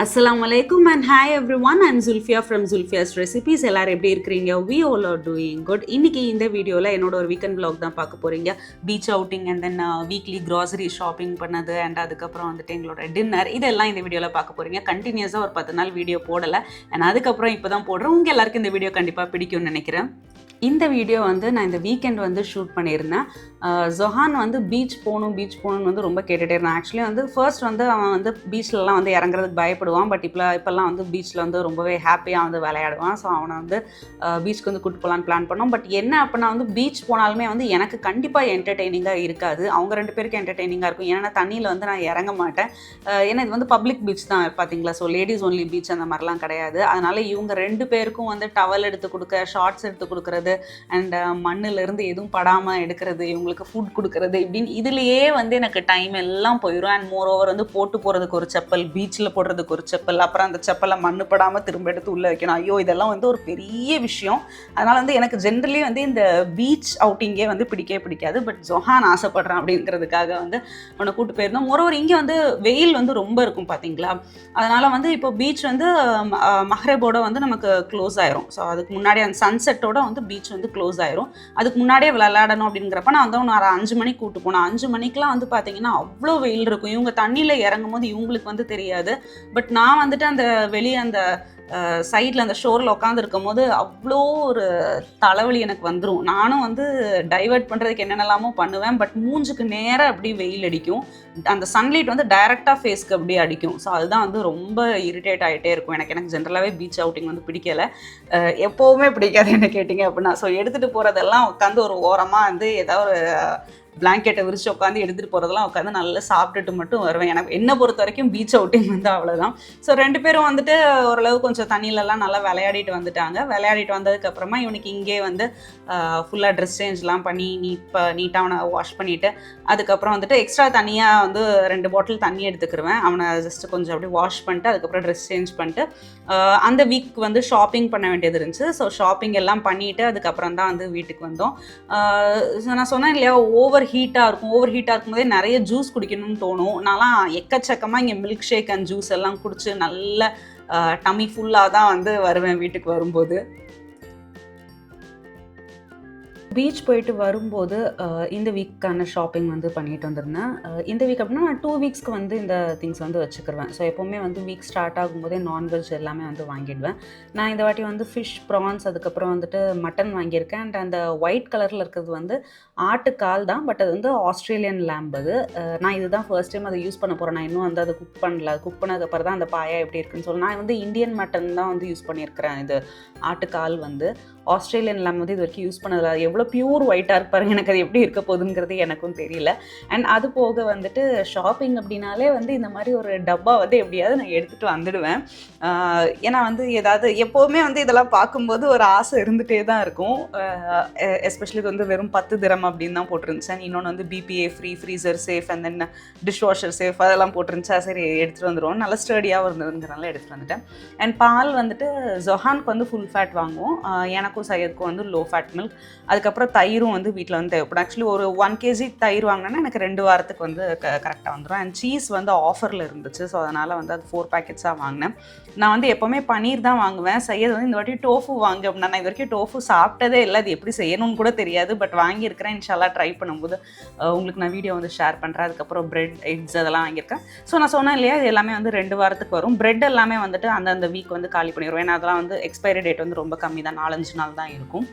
Assalamu alaikum and hi everyone. I'm Zulfia from Zulfia's Recipes. எல்லாரும் எப்படி இருக்கீங்க? We all are doing good. இன்னைக்கு இந்த வீடியோல என்னோட ஒரு வீக்கெண்ட் vlog தான் பார்க்க போறீங்க. Beach outing and then weekly grocery shopping பண்ணது and அதுக்கப்புறம் வந்துட்டு எங்களோட டின்னர் இதெல்லாம் இந்த வீடியோல பார்க்க போறீங்க. கண்டினியூஸா ஒரு 10 நாள் வீடியோ போடல and அதுக்கப்புறம் இப்போதான் போடுறேன். உங்க எல்லாருக்கும் இந்த வீடியோ கண்டிப்பா பிடிக்கும்னு நினைக்கிறேன். இந்த வீடியோ வந்து நான் இந்த வீக்கெண்ட் வந்து ஷூட் பண்ணியிருந்தேன். ஜொஹான் வந்து பீச் போகணும்னு வந்து ரொம்ப கேட்டுகிட்டே இருந்தான். ஆக்சுவலி வந்து ஃபர்ஸ்ட் வந்து அவன் வந்து பீச்லலாம் வந்து இறங்குறதுக்கு பயப்படுவான். பட் இப்போல்லாம் வந்து பீச்சில் வந்து ரொம்பவே ஹாப்பியாக வந்து விளையாடுவான். ஸோ அவனை வந்து பீச்சுக்கு வந்து கூட்டு போகலான்னு பிளான் பண்ணோம். பட் என்ன அப்படின்னா வந்து பீச் போனாலுமே வந்து எனக்கு கண்டிப்பாக என்டர்டெய்னிங்காக இருக்காது. அவங்க 2 பேருக்கு என்டர்டெய்னிங்காக இருக்கும். ஏன்னா தண்ணியில் வந்து நான் இறங்க மாட்டேன். ஏன்னா இது வந்து பப்ளிக் பீச் தான் பார்த்தீங்களா. ஸோ லேடிஸ் ஒன்லி பீச் அந்த மாதிரிலாம் கிடையாது. அதனால் இவங்க 2 பேருக்கும் வந்து டவல் எடுத்து கொடுக்க, ஷார்ட்ஸ் எடுத்து கொடுக்குறது அண்ட் மண்ணிலிருந்து எதுவும் படாமல் எடுக்கிறது, இவங்களுக்கு ஃபுட் கொடுக்கறது இப்படின்னு இதுலேயே வந்து எனக்கு டைம் எல்லாம் போயிடும். அண்ட் மோர் ஓவர் வந்து போட்டு போகிறதுக்கு ஒரு செப்பல், பீச்சில் போடுறதுக்கு ஒரு செப்பல், அப்புறம் அந்த செப்பலை மண்ணு படாமல் திரும்ப எடுத்து உள்ளே வைக்கணும். ஐயோ இதெல்லாம் வந்து ஒரு பெரிய விஷயம். அதனால் வந்து எனக்கு ஜென்ரலி வந்து இந்த பீச் அவுட்டிங்கே வந்து பிடிக்கவே பிடிக்காது. பட் ஜொஹான் ஆசைப்படுறான் அப்படிங்கிறதுக்காக வந்து அவனை கூட்டு போயிருந்தோம். மோர் ஓவர் இங்கே வந்து வெயில் வந்து ரொம்ப இருக்கும் பார்த்தீங்களா. அதனால் வந்து இப்போ பீச் வந்து மஹ்ரபோட வந்து நமக்கு க்ளோஸ் ஆயிரும். ஸோ அதுக்கு முன்னாடி அந்த சன்செட்டோட வந்து பீச் வந்து க்ளோஸ் ஆயிரும். அதுக்கு முன்னாடியே விளையாடணும் அப்படிங்கிறப்ப நான் வந்து ஒரு 5 மணிக்கு கூட்டு போனேன். 5 மணிக்கெலாம் வந்து பார்த்தீங்கன்னா அவ்வளோ வெயில் இருக்கும். இவங்க தண்ணியில் இறங்கும் போது இவங்களுக்கு வந்து தெரியாது. பட் நான் வந்துட்டு அந்த வெளியே அந்த சைடில் அந்த ஷோரில் உட்காந்துருக்கும் போது அவ்வளோ ஒரு தலைவலி எனக்கு வந்துடும். நானும் வந்து டைவர்ட் பண்ணுறதுக்கு என்னென்னலாமோ பண்ணுவேன். பட் மூஞ்சுக்கு நேராக அப்படி வெயில் அடிக்கும். அந்த சன்லைட் வந்து டைரெக்டாக ஃபேஸ்க்கு அப்படியே அடிக்கும். ஸோ அதுதான் வந்து ரொம்ப இரிட்டேட் ஆகிட்டே இருக்கும். எனக்கு ஜென்ரலாகவே பீச் அவுட்டிங் வந்து பிடிக்கலை. எப்போவுமே பிடிக்காது என்ன கேட்டிங்க அப்படின்னா. ஸோ எடுத்துகிட்டு போகிறதெல்லாம் உட்காந்து ஒரு ஓரமாக வந்து ஏதாவது ஒரு பிளாங்கெட்டை விரிச்சு உட்காந்து எடுத்துகிட்டு போகிறதெல்லாம் உட்காந்து நல்லா சாப்பிட்டுட்டு மட்டும் வருவேன். எனக்கு என்னை பொறுத்த வரைக்கும் பீச் அவுட்டிங் வந்து அவ்வளோதான். ஸோ 2 பேரும் வந்துட்டு ஓரளவு கொஞ்சம் தண்ணியிலலாம் நல்லா விளையாடிட்டு வந்துட்டாங்க. விளையாடிட்டு வந்ததுக்கப்புறமா இவனுக்கு இங்கே வந்து ஃபுல்லாக ட்ரெஸ் சேஞ்ச்லாம் பண்ணி நீட்டாக அவனை வாஷ் பண்ணிவிட்டு அதுக்கப்புறம் வந்துட்டு எக்ஸ்ட்ரா தனியாக வந்து 2 பாட்டில் தண்ணி எடுத்துக்கிருவேன். அவனை ஜஸ்ட்டு கொஞ்சம் அப்படியே வாஷ் பண்ணிட்டு அதுக்கப்புறம் ட்ரெஸ் சேஞ்ச் பண்ணிட்டு அந்த வீக் வந்து ஷாப்பிங் பண்ண வேண்டியது இருந்துச்சு. ஸோ ஷாப்பிங் எல்லாம் பண்ணிவிட்டு அதுக்கப்புறம் தான் வந்து வீட்டுக்கு வந்தோம். நான் சொன்னேன் இல்லையா, ஓவர் ஹீட்டாக இருக்கும்போதே நிறைய ஜூஸ் குடிக்கணும்னு தோணும். நான்லாம் எக்கச்சக்கமாக இங்கே மில்க் ஷேக் அண்ட் ஜூஸ் எல்லாம் குடிச்சு நல்ல டம்மி ஃபுல்லாக தான் வந்து வருவேன் வீட்டுக்கு வரும்போது. பீச் போயிட்டு வரும்போது இந்த வீக்கான ஷாப்பிங் வந்து பண்ணிட்டு வந்திருந்தேன். இந்த வீக் அப்படின்னா நான் 2 வீக்ஸ்க்கு வந்து இந்த திங்ஸ் வந்து வச்சுக்கிருவேன். ஸோ எப்போவுமே வந்து வீக் ஸ்டார்ட் ஆகும்போதே நான்வெஜ் எல்லாமே வந்து வாங்கிடுவேன். நான் இந்த வாட்டி வந்து ஃபிஷ், ப்ரான்ஸ், அதுக்கப்புறம் வந்துட்டு மட்டன் வாங்கியிருக்கேன். அண்ட் அந்த ஒயிட் கலரில் இருக்கிறது வந்து ஆட்டுக்கால் தான். பட் அது வந்து ஆஸ்திரேலியன் லேம்ப். அது நான் இதுதான் ஃபர்ஸ்ட் டைம் அதை யூஸ் பண்ண போகிறேன். நான் இன்னும் வந்து அதை குக் பண்ணல. குக் பண்ணதுக்கப்புறம் தான் அந்த பாயா எப்படி இருக்குன்னு சொல்லி நான் வந்து இந்தியன் மட்டன் தான் வந்து யூஸ் பண்ணியிருக்கிறேன். இது ஆட்டுக்கால் வந்து ஆஸ்திரேலியன் லேம்ப் வந்து இது வரைக்கும் யூஸ் பண்ணதில்லை. எவ்வளோ பியூர் ஒயிட்டாக இருப்பாருங்க. எனக்கு அது எப்படி இருக்க போகுதுங்கிறது எனக்கும் தெரியல. அண்ட் அது போக வந்துட்டு ஷாப்பிங் அப்படின்னாலே வந்து இந்த மாதிரி ஒரு டப்பா வந்து எப்படியாவது நான் எடுத்துகிட்டு வந்துடுவேன். ஏன்னா வந்து ஏதாவது எப்போவுமே வந்து இதெல்லாம் பார்க்கும்போது ஒரு ஆசை இருந்துகிட்டே தான் இருக்கும். எஸ்பெஷலி இது வந்து வெறும் 10 திரம் அப்படின்னு தான் போட்டிருந்துச்சு. அண்ட் இன்னொன்று வந்து BPA free, freezer safe and then dish washer safe அதெல்லாம் போட்டிருந்துச்சா. சரி எடுத்துகிட்டு வந்துடுவோம். நல்லா ஸ்டடியாக இருந்ததுங்கிறனால எடுத்துகிட்டு வந்துட்டேன். அண்ட் பால் வந்துட்டு ஜொஹானுக்கு வந்து ஃபுல் ஃபேட் வாங்குவோம். எனக்கும் சையதுக்கும் வந்து லோ ஃபேட் மில்க். அதுக்கப்புறம் தயிரும் வந்து வீட்டில் வந்து தேவைப்படும். ஆக்சுவலி ஒரு 1 kg தயிர் வாங்கினேன்னா எனக்கு 2 வாரத்துக்கு வந்து கரெக்டாக வந்துடும். அண்ட் சீஸ் வந்து ஆஃபரில் இருந்துச்சு. ஸோ அதனால் வந்து அது 4 பேக்கெட்ஸாக வாங்கினேன். நான் வந்து எப்போவுமே பன்னீர் தான் வாங்குவேன். செய்யறது வந்து இந்த வாட்டி டோஃபு வாங்க அப்படின்னா நான் இது வரைக்கும் டோஃபு சாப்பிட்டதே இல்லை. அது எப்படி செய்யணும்னு கூட தெரியாது. பட் வாங்கியிருக்கிறேன். இன்ஷால்லா ட்ரை பண்ணும்போது உங்களுக்கு நான் வீடியோ வந்து ஷேர் பண்ணுறேன். அதுக்கப்புறம் பிரெட், எக்ஸ் அதெல்லாம் வாங்கியிருக்கேன். ஸோ நான் சொன்னேன் இல்லையா, இது எல்லாமே வந்து 2 வாரத்துக்கு வரும். பிரெட் எல்லாமே வந்துட்டு அந்தந்த வீக் வந்து காலி பண்ணிடுவோம். ஏன்னா அதெல்லாம் வந்து எக்ஸ்பைரி டேட் வந்து ரொம்ப கம்மி தான், 4-5 நாள் தான் இருக்கும்.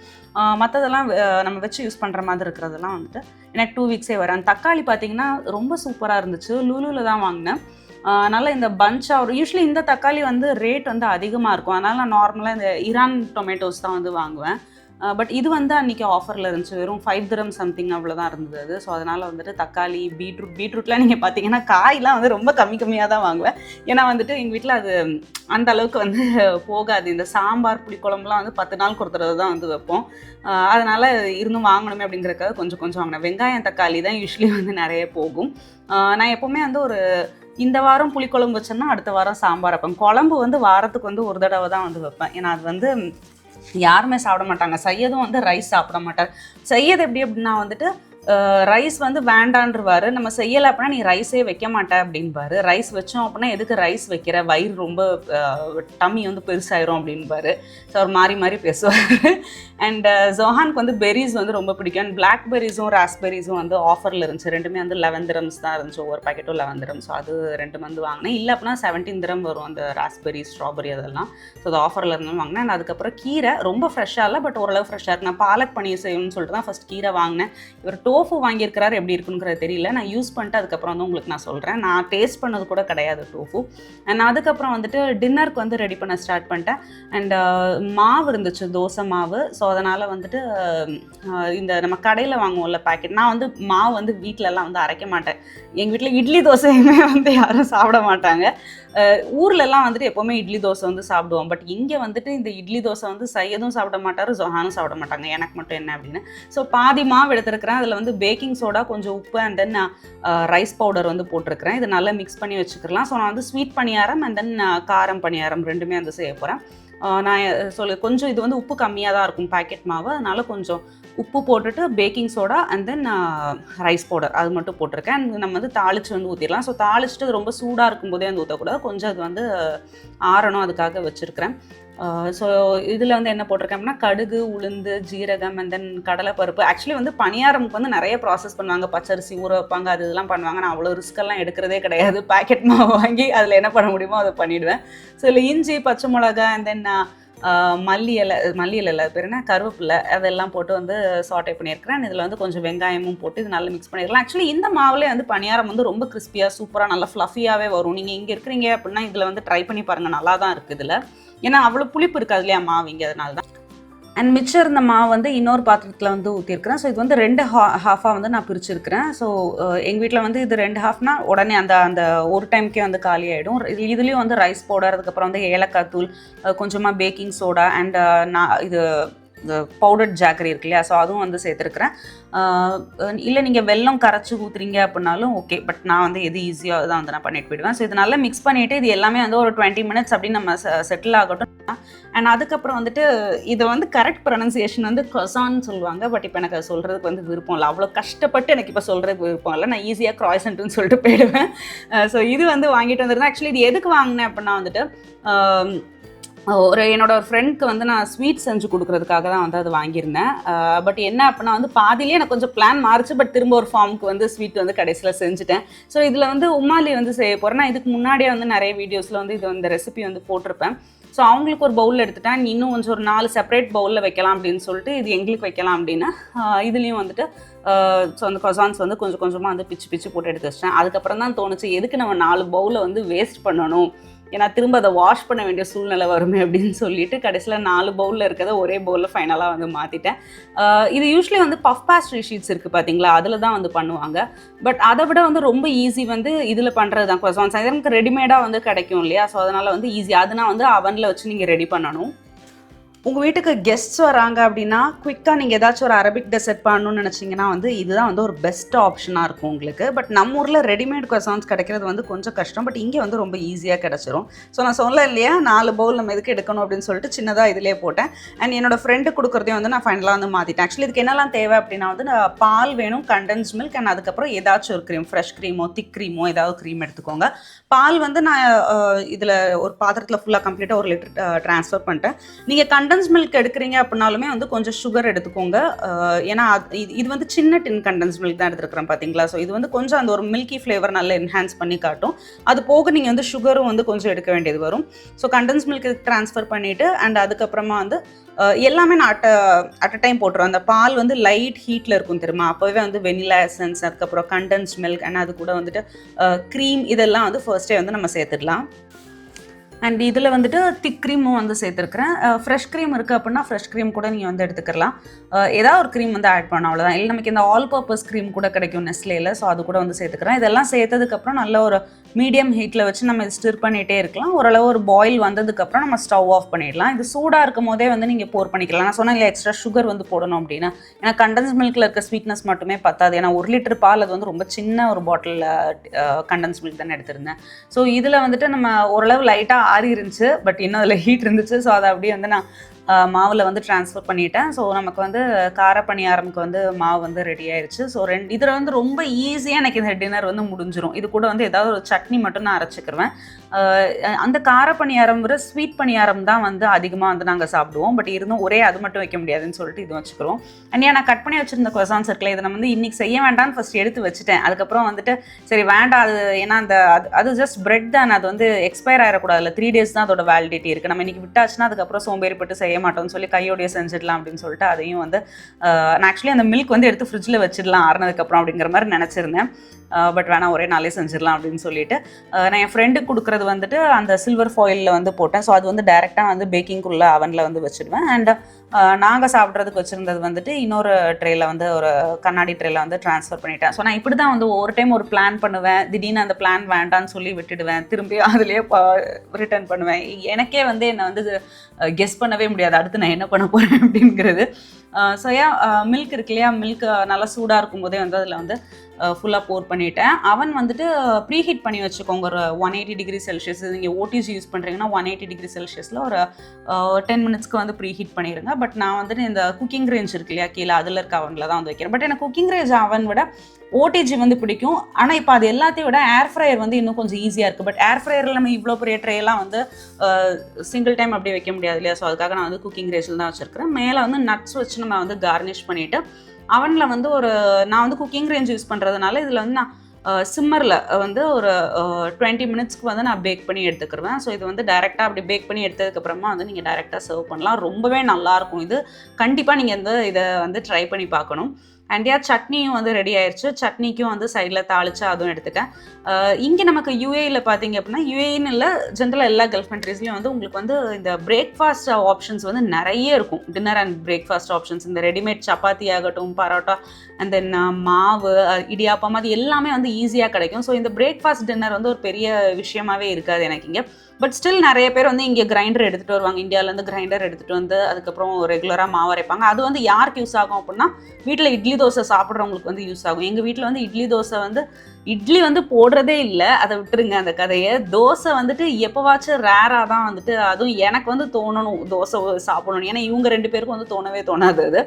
மற்றதெல்லாம் நம்ம வச்சு யூஸ் பண்ணுற மாதிரி இருக்கிறதெல்லாம் வந்துட்டு எனக்கு 2 வீக்ஸே வரேன். தக்காளி பார்த்தீங்கன்னா ரொம்ப சூப்பராக இருந்துச்சு. லூலூவில் தான் வாங்கினேன். அதனால் இந்த பஞ்சாக யூஸ்வலி இந்த தக்காளி வந்து ரேட் வந்து அதிகமாக இருக்கும். அதனால் நான் நார்மலாக இந்த ஈரான் டொமேட்டோஸ் தான் வந்து வாங்குவேன். பட் இது வந்து அன்றைக்கி ஆஃபரில் இருந்துச்சு. வெறும் 5 திரம் சம்திங் அவ்வளோதான் இருந்தது அது. ஸோ அதனால் வந்துட்டு தக்காளி, பீட்ரூட்லாம் நீங்கள் பார்த்தீங்கன்னா காயெலாம் வந்து ரொம்ப கம்மியாக தான் வாங்குவேன். ஏன்னா வந்துட்டு எங்கள் வீட்டில் அது அந்த அளவுக்கு வந்து போகாது. இந்த சாம்பார், புளிக்குழம்புலாம் வந்து 10 நாளுக்கு ஒரு தடவை தான் வந்து வைப்போம். அதனால் இருந்தும் வாங்கணுமே அப்படிங்கிறதுக்காக கொஞ்சம் கொஞ்சம் வாங்கினேன். வெங்காயம், தக்காளி தான் யூஸ்வலி வந்து நிறைய போகும். நான் எப்போவுமே வந்து ஒரு இந்த வாரம் புளிக்குழம்பு வச்சேன்னா அடுத்த வாரம் சாம்பார் வைப்பேன். குழம்பு வந்து வாரத்துக்கு வந்து ஒரு தடவை தான் வந்து வைப்பேன். ஏன்னா அது வந்து யாருமே சாப்பிட மாட்டாங்க. சையதும் வந்து ரைஸ் சாப்பிட மாட்டார். சையது எப்படி அப்படின்னா வந்துட்டு ரைஸ் வந்து வேண்டான்றவாரு. நம்ம செய்யலை அப்படின்னா நீ ரைஸே வைக்க மாட்டேன் அப்படின்பாரு. ரைஸ் வச்சோம் அப்படின்னா எதுக்கு ரைஸ் வைக்கிற, வயிறு ரொம்ப டம்மி வந்து பெருசாயிரும் அப்படின்பாரு. ஸோ அவர் மாறி மாறி பேசுவார். அண்ட் ஜொஹானுக்கு வந்து பெரிஸ் வந்து ரொம்ப பிடிக்கும். அண்ட் பிளாக்பெரிஸும் ராஸ்பெரிஸும் வந்து ஆஃபரில் இருந்துச்சு. ரெண்டுமே வந்து 11 dirhams தான் இருந்துச்சு. ஒவ்வொரு பேக்கெட்டும் 11 dirhams. ஸோ அது 2 வந்து வாங்கினேன். இல்லை அப்படின்னா 17 dirham வரும் அந்த ராஸ்பெரி, ஸ்ட்ராபெரி அதெல்லாம். ஸோ அது ஆஃபரில் இருந்தாலும் வாங்கினேன். அண்ட் அதுக்கப்புறம் கீரை ரொம்ப ஃப்ரெஷ்ஷாக இல்லை, பட் ஓரளவு ஃப்ரெஷ்ஷாக இருக்கு. நான் பாலக் பன்னீர் செய்யணும்னு சொல்லிட்டு தான் ஃபஸ்ட் கீரை வாங்கினேன். இவர் டோஃபு வாங்கியிருக்கிறாரு, எப்படி இருக்குங்கிறது தெரியல. நான் யூஸ் பண்ணிட்டு அதுக்கப்புறம் வந்து உங்களுக்கு நான் சொல்கிறேன். நான் டேஸ்ட் பண்ணது கூட கிடையாது டோஃபு. அண்ட் அதுக்கப்புறம் வந்துட்டு டின்னருக்கு வந்து ரெடி பண்ண ஸ்டார்ட் பண்ணிட்டேன். அண்ட் மாவு இருந்துச்சு, தோசை மாவு. ஸோ அதனால் வந்துட்டு இந்த நம்ம கடையில் வாங்குவோம்ல பேக்கெட், நான் வந்து மாவு வந்து வீட்டிலலாம் வந்து அரைக்க மாட்டேன். எங்கள் வீட்டில் இட்லி தோசையுமே வந்து யாரும் சாப்பிட மாட்டாங்க. ஊர்லெலாம் வந்துட்டு எப்போவுமே இட்லி தோசை வந்து சாப்பிடுவோம். பட் இங்கே வந்துட்டு இந்த இட்லி தோசை வந்து சையதும் சாப்பிட மாட்டார், ஜொஹானும் சாப்பிட மாட்டாங்க. எனக்கு மட்டும் என்ன அப்படின்னு ஸோ பாதி மாவு எடுத்துருக்கிறேன். அதில் வந்து பேக்கிங் சோடா, கொஞ்சம் உப்பு, அண்ட் தென் ரைஸ் பவுடர் வந்து போட்டிருக்கிறேன். இது நல்லா மிக்ஸ் பண்ணி வச்சுக்கலாம். ஸோ நான் வந்து ஸ்வீட் பணியாரம் அண்ட் தென் காரம் பணியாரம் ரெண்டுமே வந்து செய்ய போகிறேன். நான் கொஞ்சம் இது வந்து உப்பு கம்மியாக தான் இருக்கும் பேக்கெட் மாவு, அதனால் கொஞ்சம் உப்பு போட்டுட்டு baking soda and then rice powder அது மட்டும் போட்டிருக்கேன். அண்ட் நம்ம வந்து தாளித்து வந்து ஊற்றிடலாம். ஸோ தாளிச்சுட்டு ரொம்ப சூடாக இருக்கும்போதே வந்து ஊற்றக்கூடாது, கொஞ்சம் அது வந்து ஆறணும், அதுக்காக வச்சுருக்கிறேன். ஸோ இதில் வந்து என்ன போட்டிருக்கேன் அப்படின்னா கடுகு, உளுந்து, ஜீரகம் அண்ட் தென் கடலைப்பருப்பு. ஆக்சுவலி வந்து பணியாரமுக்கு வந்து நிறைய ப்ராசஸ் பண்ணுவாங்க, பச்சரிசி ஊற வைப்பாங்க, அது இதெல்லாம் பண்ணுவாங்க. நான் அவ்வளோ ரிஸ்க்கெல்லாம் எடுக்கிறதே கிடையாது. பேக்கெட் மாவு வாங்கி அதில் என்ன பண்ண முடியுமோ அதை பண்ணிவிடுவேன். ஸோ இல்லை இஞ்சி, பச்சை மிளகா அண்ட் தென் மல்லி இலை பேர் என்ன, கருவேப்பிலை, அதெல்லாம் போட்டு வந்து சாட்டே பண்ணியிருக்கிறேன். இதில் வந்து கொஞ்சம் வெங்காயமும் போட்டு இது நல்லா மிக்ஸ் பண்ணிடலாம். ஆக்சுவலி இந்த மாவுலேயே வந்து பணியாரம் வந்து ரொம்ப கிறிஸ்பியாக சூப்பராக நல்லா ஃப்ளஃபியாகவே வரும். நீங்கள் இங்கே இருக்கிறீங்க அப்படின்னா இதில் வந்து ட்ரை பண்ணி பாருங்கள், நல்லா தான் இருக்குது இதில். ஏன்னா அவ்வளோ புளிப்பு இருக்காது இல்லையா மாவு இங்கே, அதனால தான். அண்ட் மிச்சம் இருந்த மாவு வந்து இன்னொரு பாத்திரத்தில் வந்து ஊற்றிருக்கிறேன். ஸோ இது வந்து 2 ஹாஃபாக வந்து நான் பிரிச்சுருக்கிறேன். ஸோ எங்கள் வீட்டில் வந்து இது 2 ஹாஃப்னா உடனே அந்த ஒரு டைமுக்கே வந்து காலி ஆகிடும். இதுலேயும் வந்து ரைஸ் பவுடர், அதுக்கப்புறம் வந்து ஏலக்காய் தூள், கொஞ்சமாக பேக்கிங் சோடா அண்ட் இது பவுடர் ஜாக்கரி இருக்கு இல்லையா, ஸோ அதுவும் வந்து சேர்த்துருக்குறேன். இல்லை நீங்கள் வெல்லம் கரைச்சி ஊற்றுறீங்க அப்படின்னாலும் ஓகே, பட் நான் வந்து எது ஈஸியாக தான் வந்து நான் பண்ணிட்டு போயிடுவேன். ஸோ இது நல்லா மிக்ஸ் பண்ணிவிட்டு இது எல்லாமே வந்து ஒரு 20 minutes அப்படின்னு நம்ம செட்டில் ஆகட்டும். அண்ட் அதுக்கப்புறம் வந்துட்டு இதை வந்து கரெக்ட் ப்ரொனன்சியேஷன் வந்து croissant சொல்லுவாங்க. பட் இப்போ எனக்கு அது சொல்கிறதுக்கு வந்து விருப்பம் இல்லை, அவ்வளோ கஷ்டப்பட்டு எனக்கு இப்போ சொல்கிறதுக்கு விருப்பம் இல்லை. நான் ஈஸியாக croissantன்னு சொல்லிட்டு போயிடுவேன். ஸோ இது வந்து வாங்கிட்டு வந்துருந்தேன். ஆக்சுவலி இது எதுக்கு வாங்கினேன் அப்படின்னா வந்துட்டு என்னோட ஒரு ஃப்ரெண்ட்க்கு வந்து நான் ஸ்வீட் செஞ்சு கொடுக்குறதுக்காக தான் வந்து அது வாங்கியிருந்தேன். பட் என்ன அப்படின்னா வந்து பாதிலே எனக்கு கொஞ்சம் பிளான் மாறிச்சு. பட் திரும்ப ஒரு ஃபார்முக்கு வந்து ஸ்வீட் வந்து கடைசியில் செஞ்சுட்டேன். ஸோ இதில் வந்து உமாலி வந்து செய்ய போகிறேன். நான் இதுக்கு முன்னாடியே வந்து நிறைய வீடியோஸில் வந்து இது வந்து ரெசிபி வந்து போட்டிருப்பேன். ஸோ அவங்களுக்கு ஒரு பவுலில் எடுத்துட்டேன். இன்னும் கொஞ்சம் ஒரு 4 செப்பரேட் பவுலில் வைக்கலாம் அப்படின்னு சொல்லிட்டு இது எங்களுக்கு வைக்கலாம் அப்படின்னு இதுலேயும் வந்துட்டு ஸோ அந்த croissants வந்து கொஞ்சம் கொஞ்சமாக வந்து பிச்சு போட்டு எடுத்து வச்சிட்டேன். அதுக்கப்புறம் தான் தோணுச்சு, எதுக்கு நம்ம 4 பவுலை வந்து வேஸ்ட் பண்ணணும், ஏன்னா திரும்ப அதை வாஷ் பண்ண வேண்டிய சூழ்நிலை வருமே அப்படின்னு சொல்லிட்டு கடைசியில் 4 பவுலில் இருக்கிறத ஒரே பவுலில் ஃபைனலாக வந்து மாற்றிட்டேன். இது யூஸ்வலி வந்து பஃப் பேஸ்ட்ரி ஷீட்ஸ் இருக்குது பார்த்தீங்களா, அதில் தான் வந்து பண்ணுவாங்க. பட் அதை விட வந்து ரொம்ப ஈஸி வந்து இதில் பண்ணுறது தான் croissants. எனக்கு ரெடிமேடாக வந்து கிடைக்கும் இல்லையா, ஸோ அதனால் வந்து ஈஸி. அதுனா வந்து அவனில் வச்சு நீங்கள் ரெடி பண்ணணும். உங்கள் வீட்டுக்கு கெஸ்ட்ஸ் வராங்க அப்படின்னா குயிக்காக நீங்கள் ஏதாச்சும் ஒரு அரபிக் டெசர்ட் பண்ணணும்னு நினச்சிங்கன்னா வந்து இதுதான் வந்து ஒரு பெஸ்ட் ஆப்ஷனாக இருக்கும் உங்களுக்கு. பட் நம்ம ஊரில் ரெடிமேட் croissants கிடைக்கிறது வந்து கொஞ்சம் கஷ்டம். பட் இங்கே வந்து ரொம்ப ஈஸியாக கிடச்சிரும். ஸோ நான் சொல்ல இல்லையா 4 பவுல் நம்ம எதுக்கு எடுக்கணும் அப்படின்னு சொல்லிட்டு சின்னதாக இதிலே போட்டேன். அண்ட் என்னோடய ஃப்ரெண்டு கொடுக்குறதையும் வந்து நான் ஃபைனலாக வந்து மாற்றிட்டேன். ஆக்சுவலி இதுக்கு என்னெல்லாம் தேவை அப்படின்னா வந்து பால் வேணும், கண்டென்ஸ் மில்க், அண்ட் அதுக்கப்புறம் ஏதாச்சும் ஒரு க்ரீம், ஃப்ரெஷ் க்ரீமோ திக் க்ரீமோ ஏதாவது க்ரீம் எடுத்துக்கோங்க. பால் வந்து நான் இதில் ஒரு பாத்திரத்தில் ஃபுல்லாக கம்ப்ளீட்டாக 1 லிட்டர் ட்ரான்ஸ்ஃபர் பண்ணிட்டேன். நீங்கள் கண்டென்ஸ் மில்க் எடுக்கிறீங்க அப்படின்னாலுமே வந்து கொஞ்சம் சுகர் எடுத்துக்கோங்க. ஏன்னா இது வந்து சின்ன டின் கண்டென்ஸ் மில்க் தான் எடுத்துருக்கிறேன் பார்த்தீங்களா. ஸோ இது வந்து கொஞ்சம் அந்த ஒரு மில்கி ஃப்ளேவர் நல்லா என்ஹான்ஸ் பண்ணி காட்டும். அது போக நீங்கள் வந்து சுகரும் வந்து கொஞ்சம் எடுக்க வேண்டியது வரும். ஸோ கண்டென்ஸ் மில்க் ட்ரான்ஸ்ஃபர் பண்ணிவிட்டு அண்ட் அதுக்கப்புறமா வந்து எல்லாமே நான் அட் அ டைம் போட்டுருவேன். அந்த பால் வந்து லைட் ஹீட்டில் இருக்கும் தெரியுமா, அப்போவே வந்து வெனிலா எசன்ஸ், அதுக்கப்புறம் கண்டென்ஸ் மில்க் அண்ட் அது கூட வந்துட்டு க்ரீம் இதெல்லாம் வந்து ஃபர்ஸ்ட்டே வந்து நம்ம சேர்த்துடலாம். அண்ட் இதில் வந்துட்டு திக் க்ரீமும் வந்து சேர்த்துருக்குறேன். ஃப்ரெஷ் க்ரீம் இருக்குது அப்படின்னா ஃப்ரெஷ் க்ரீம் கூட நீங்கள் வந்து எடுத்துக்கலாம். ஏதாவது ஒரு க்ரீம் வந்து ஆட் பண்ண அவ்வளோதான். இல்லை நமக்கு இந்த ஆல் பர்பஸ் க்ரீம் கூட கிடைக்கும் நெஸ்லேயில், ஸோ அது கூட வந்து சேர்த்துக்கிறேன். இதெல்லாம் சேர்த்ததுக்கப்புறம் நல்ல ஒரு மீடியம் ஹீட்டில் வச்சு நம்ம ஸ்டிர் பண்ணிகிட்டே இருக்கலாம். ஓரளவு ஒரு பாயில் வந்ததுக்கப்புறம் நம்ம ஸ்டவ் ஆஃப் பண்ணிடலாம். இது சூடாக இருக்கும் போதே வந்து நீங்கள் போர் பண்ணிக்கலாம். நான் சொன்னேன் இல்லை எக்ஸ்ட்ரா சுகர் வந்து போடணும் அப்படின்னா, ஏன்னா கண்டென்ஸ் மில்கில் இருக்க ஸ்வீட்னஸ் மட்டுமே பத்தாது. ஏன்னா 1 லிட்டர் பால் அது வந்து ரொம்ப சின்ன ஒரு பாட்டிலில் கண்டென்ஸ் மில்க் தானே எடுத்திருந்தேன். ஸோ இதில் வந்துட்டு நம்ம ஓரளவு லைட்டாக ஆறி இருந்துச்சு, பட் இன்னும் அதில் ஹீட் இருந்துச்சு. ஸோ அதை அப்படியே வந்து நான் மாவில் வந்து ட்ரான்ஸ்ஃபர் பண்ணிட்டேன். ஸோ நமக்கு வந்து கார பணியாரமுக்கு வந்து மாவு வந்து ரெடி ஆயிடுச்சு. ஸோ இதில் வந்து ரொம்ப ஈஸியாக எனக்கு இந்த டின்னர் வந்து முடிஞ்சிடும். இது கூட வந்து ஏதாவது ஒரு சட்னி மட்டும் நான் அரைச்சிக்கிருவேன். அந்த கார பணியாரம் விட ஸ்வீட் பணியாரம் தான் வந்து அதிகமாக வந்து நாங்கள் சாப்பிடுவோம். பட் இருந்தும் ஒரே அது மட்டும் வைக்க முடியாதுன்னு சொல்லிட்டு இது வச்சுக்கிறோம். அண்ட் நான் கட் பண்ணி வச்சிருந்த croissants இருக்குல்ல, இதை நான் வந்து இன்னைக்கு செய்ய வேண்டாம்னு ஃபர்ஸ்ட் எடுத்து வச்சுட்டேன். அதுக்கப்புறம் வந்துட்டு சரி வேண்டாம், அது ஏன்னா அது ஜஸ்ட் பிரெட் தான், அது வந்து எக்ஸ்பயர் ஆகிடக்கூடாது. இல்லை 3 days தான் அதோட வேலிடிட்டி இருக்குது. நம்ம இன்னைக்கு விட்டாச்சுன்னா அதுக்கப்புறம் சோம்பேறிப்பட்டு செய்ய மாட்டோம்னு சொல்லி கையோடைய செஞ்சிடலாம் அப்படின்னு சொல்லிட்டு அதையும் வந்து நான் ஆக்சுவலி அந்த மில்க் வந்து எடுத்து ஃப்ரிட்ஜில் வச்சிடலாம் ஆறுனதுக்கப்புறம் அப்படிங்கிற மாதிரி நினச்சிருந்தேன். பட் வேணாம், ஒரே நாளே செஞ்சிடலாம் அப்படின்னு சொல்லிட்டு நான் என் ஃப்ரெண்டுக்கு கொடுக்குறது வந்துட்டு அந்த சில்வர் ஃபாயிலில் வந்து போட்டேன். ஸோ அது வந்து டைரெக்டாக வந்து பேக்கிங்குள்ளே அவனில் வந்து வச்சுடுவேன். அண்ட் நாங்கள் சாப்பிட்றதுக்கு வச்சுருந்தது வந்துட்டு இன்னொரு ட்ரேயில் வந்து ஒரு கண்ணாடி ட்ரேயில் வந்து ட்ரான்ஸ்ஃபர் பண்ணிட்டேன். ஸோ நான் இப்படி தான் வந்து ஒவ்வொரு டைம் ஒரு பிளான் பண்ணுவேன், திடீர்னு அந்த பிளான் வேண்டான்னு சொல்லி விட்டுடுவேன், திரும்பி அதுலேயே ரிட்டர்ன் பண்ணுவேன். எனக்கே வந்து என்னை வந்து கெஸ் பண்ணவே முடியாது அடுத்து நான் என்ன பண்ண போகிறேன் அப்படிங்கிறது. ஸோ மில்க் இருக்கு இல்லையா, மில்க் நல்லா சூடாக இருக்கும் போதே வந்து அதில் வந்து ஃபுல்லாக போர் பண்ணிவிட்டேன். அவன் வந்துட்டு ப்ரீஹீட் பண்ணி வச்சுக்கோங்க ஒரு 180 degree Celsius. நீங்கள் ஓடிஜி யூஸ் பண்ணுறீங்கன்னா 180 degree Celsiusல ஒரு 10 minutesக்கு வந்து ப்ரீஹீட் பண்ணிடுங்க. பட் நான் வந்துட்டு இந்த குக்கிங் ரேஞ்ச் இருக்கு இல்லையா கீழே, அதில் இருக்க அவனில் தான் வந்து வைக்கிறேன். பட் எனக்கு குக்கிங் ரேஞ்ச் அவன் விட ஓடிஜி வந்து பிடிக்கும். ஆனால் இப்போ அது எல்லாத்தையும் விட ஏர் ஃப்ரையர் வந்து இன்னும் கொஞ்சம் ஈஸியாக இருக்குது. பட் ஏர் ஃப்ரையரில் நம்ம இவ்வளோ பெரிய ட்ரேலாம் வந்து சிங்கிள் டைம் அப்படியே வைக்க முடியாது இல்லையா. ஸோ அதுக்காக நான் வந்து குக்கிங் ரேஞ்சில் தான் வச்சுருக்கிறேன். மேலே வந்து நட்ஸ் வச்சு நம்ம வந்து கார்னிஷ் பண்ணிவிட்டு அவனில் வந்து நான் வந்து குக்கிங் ரேஞ்ச் யூஸ் பண்ணுறதுனால இதில் வந்து நான் சிம்மரில் வந்து ஒரு 20 minutesக்கு வந்து நான் பேக் பண்ணி எடுத்துக்கிடுவேன். ஸோ இது வந்து டைரெக்டாக அப்படி பேக் பண்ணி எடுத்ததுக்கப்புறமா வந்து நீங்கள் டைரெக்டாக சர்வ் பண்ணலாம். ரொம்பவே நல்லாயிருக்கும். இது கண்டிப்பாக நீங்கள் இதை வந்து ட்ரை பண்ணி பார்க்கணும். அண்ட் சட்னியும் வந்து ரெடி ஆயிடுச்சு. சட்னிக்கும் வந்து சைடில் தாளிச்சு அதுவும் எடுத்துட்டேன். இங்கே நமக்கு யூஏயில் பார்த்தீங்க அப்படின்னா, யூஏன்னு இல்லை, ஜென்ரலாக எல்லா கல்ஃப் கண்ட்ரீஸ்லையும் வந்து உங்களுக்கு வந்து இந்த பிரேக்ஃபாஸ்ட் ஆப்ஷன்ஸ் வந்து நிறைய இருக்கும். டின்னர் அண்ட் பிரேக்ஃபாஸ்ட் ஆப்ஷன்ஸ், இந்த ரெடிமேட் சப்பாத்தி ஆகட்டும், பரோட்டா, அண்ட் தென் மாவு, இடியாப்பம், அது எல்லாமே வந்து ஈஸியாக கிடைக்கும். ஸோ இந்த பிரேக்ஃபாஸ்ட் டின்னர் வந்து ஒரு பெரிய விஷயமாவே இருக்காது எனக்கு இங்கே. பட் ஸ்டில் நிறைய பேர் வந்து இங்கே கிரைண்டர் எடுத்துகிட்டு வருவாங்க. இந்தியாவிலேருந்து கிரைண்டர் எடுத்துகிட்டு வந்து அதுக்கப்புறம் ரெகுலராக மாவு அரைப்பாங்க. அது வந்து யாருக்கு யூஸ் ஆகும் அப்படின்னா, வீட்டில் இட்லி தோசை சாப்பிட்றவங்களுக்கு வந்து யூஸ் ஆகும். எங்கள் வீட்டில் வந்து இட்லி வந்து போடுறதே இல்லை, அதை விட்டுருங்க அந்த கதையை. தோசை வந்துட்டு எப்போவாச்சும் ரேராக தான் வந்துட்டு, அதுவும் எனக்கு வந்து தோணணும் தோசை சாப்பிடணும். ஏன்னா இவங்க 2 பேருக்கும் வந்து தோணவே தோணாது அது.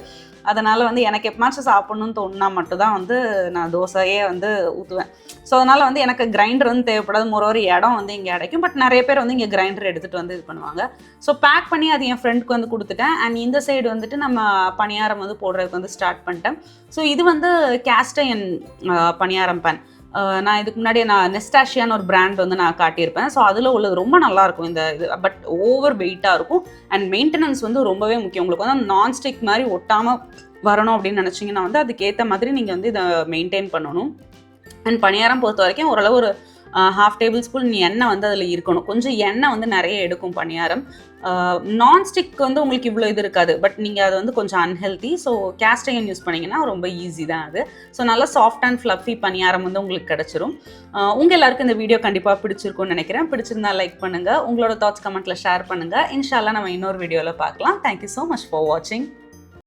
அதனால் வந்து எனக்கு எப்போமாச்சும் சாப்பிட்ணுன்னு தோணுனா மட்டும்தான் வந்து நான் தோசையே வந்து ஊற்றுவேன். ஸோ அதனால் வந்து எனக்கு கிரைண்டர் வந்து தேவைப்படாது. ஒரு இடம் வந்து இங்கே கிடைக்கும். பட் நிறைய பேர் வந்து இங்கே கிரைண்டர் எடுத்துகிட்டு வந்து இது பண்ணுவாங்க. ஸோ பேக் பண்ணி அது என் ஃப்ரெண்டுக்கு வந்து கொடுத்துட்டேன். அண்ட் இந்த சைடு வந்துட்டு நம்ம பணியாரம் வந்து போடுறதுக்கு வந்து ஸ்டார்ட் பண்ணிட்டேன். ஸோ இது வந்து கேஸ்ட் அயர்ன் பணியாரம் பேன். நான் இதுக்கு முன்னாடி நெஸ்டாஷியான்னு ஒரு பிராண்ட் வந்து நான் காட்டியிருப்பேன். ஸோ அதில் உள்ளது ரொம்ப நல்லாயிருக்கும் இந்த இது. பட் ஓவர் வெயிட்டாக இருக்கும். அண்ட் மெயின்டெனன்ஸ் வந்து ரொம்பவே முக்கியம். உங்களுக்கு வந்து நான்ஸ்டிக் மாதிரி ஒட்டாமல் வரணும் அப்படின்னு நினச்சிங்கன்னா வந்து அதுக்கேற்ற மாதிரி நீங்கள் வந்து இதை மெயின்டைன் பண்ணணும். அண்ட் பணியாரம் பொறுத்த வரைக்கும் ஓரளவு ஒரு 1/2 tablespoon எண்ணெய் வந்து அதில் இருக்கணும். கொஞ்சம் எண்ணெய் வந்து நிறைய எடுக்கும் பணியாரம். நான்ஸ்டிக் வந்து உங்களுக்கு இவ்வளோ இது இருக்காது. பட் நீங்கள் அது வந்து கொஞ்சம் unhealthy. So cast iron use பண்ணிங்கன்னா ரொம்ப ஈஸி தான் அது. ஸோ நல்லா சாஃப்ட் அண்ட் ஃப்ளஃபி பணியாரம் வந்து உங்களுக்கு கிடச்சிரும். உங்கள் எல்லாருக்கும் இந்த வீடியோ கண்டிப்பாக பிடிச்சிருக்கும்னு நினைக்கிறேன். பிடிச்சிருந்தா லைக் பண்ணுங்கள், உங்களோட தாட்ஸ் கமெண்ட்டில் ஷேர் பண்ணுங்கள். இன்ஷால்லா நம்ம இன்னொரு வீடியோவில் பார்க்கலாம். தேங்க்யூ ஸோ மச் ஃபார் வாட்சிங்.